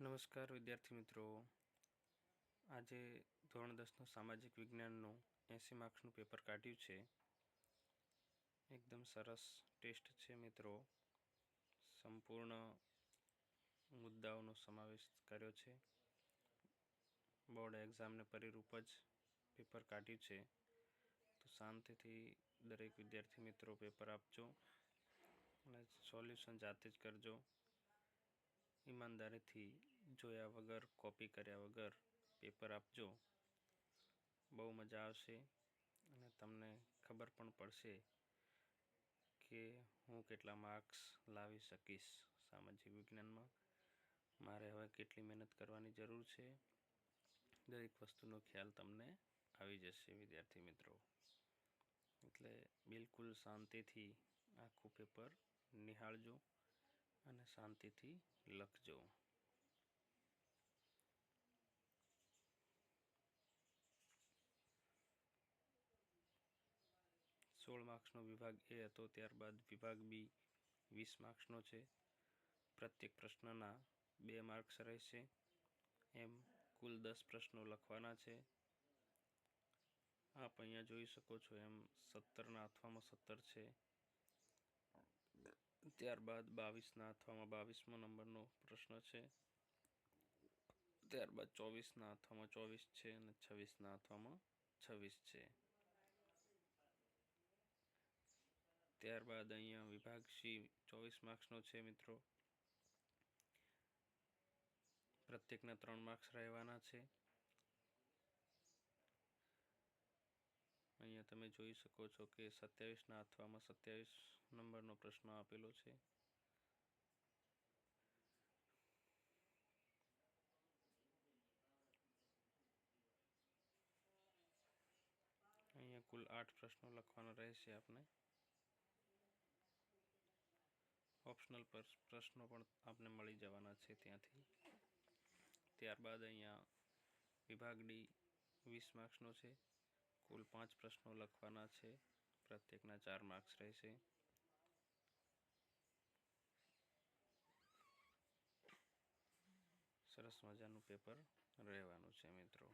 નમસ્કાર વિદ્યાર્થી મિત્રો, આજે ધોરણ 10નું સામાજિક વિજ્ઞાનનું 80 માર્ક્સનું પેપર કાઢ્યું છે. એકદમ સરસ ટેસ્ટ છે મિત્રો. સંપૂર્ણ મુદ્દાઓનો સમાવેશ કર્યો છે. બોર્ડ એક્ઝામને પરિરૂપ જ પેપર કાઢ્યું છે. તો શાંતિથી દરેક વિદ્યાર્થી મિત્રો પેપર આપજો અને સોલ્યુશન જાતે જ કરજો. ઈમાનદારીથી જોયા વગર, કોપી કર્યા વગર પેપર આપજો. બહુ મજા આવશે અને તમને ખબર પણ પડશે કે હું કેટલા માર્ક્સ લાવી શકીશ સામાજિક વિજ્ઞાનમાં. મારે હવે કેટલી મહેનત કરવાની જરૂર છે, દરેક વસ્તુનો ખ્યાલ તમને આવી જશે વિદ્યાર્થી મિત્રો. એટલે બિલકુલ શાંતિથી આખું પેપર નિહાળજો અને શાંતિથી લખજો. 16 માર્ક્સનો વિભાગ એ હતો. ત્યારબાદ વિભાગ બી 20 માર્ક્સનો છે. પ્રત્યેક પ્રશ્નના 2 માર્ક્સ રહેશે. એમ કુલ 10 પ્રશ્નો લખવાના છે. આપ અહીંયા જોઈ શકો છો એમ 17ના અથવામાં 17 છે. ત્યારબાદ 22ના અથવામાં 22મો નંબરનો પ્રશ્ન છે. ત્યારબાદ 24ના અથવામાં 24 છે અને 26ના અથવામાં 26 છે. ત્યારબાદ અહીંયા વિભાગ સી 24 માર્ક્સનો છે મિત્રો. પ્રત્યેકના 3 માર્ક્સ રહેવાના છે. અહીંયા તમે જોઈ શકો છો કે 27ના અથવામાં 27 નંબરનો પ્રશ્ન આપેલો છે. અહીંયા કુલ 8 પ્રશ્નો લખવાના રહેશે આપને. ઓપ્શનલ પ્રશ્નો પણ આપને મળી જવાના છે ત્યાંથી. ત્યારબાદ અહીંયા વિભાગ ડી 20 માર્ક્સનો છે. કુલ 5 પ્રશ્નો લખવાના છે. પ્રત્યેકના 4 માર્ક્સ રહેશે. સરસ મજાનું પેપર રહેવાનું છે મિત્રો.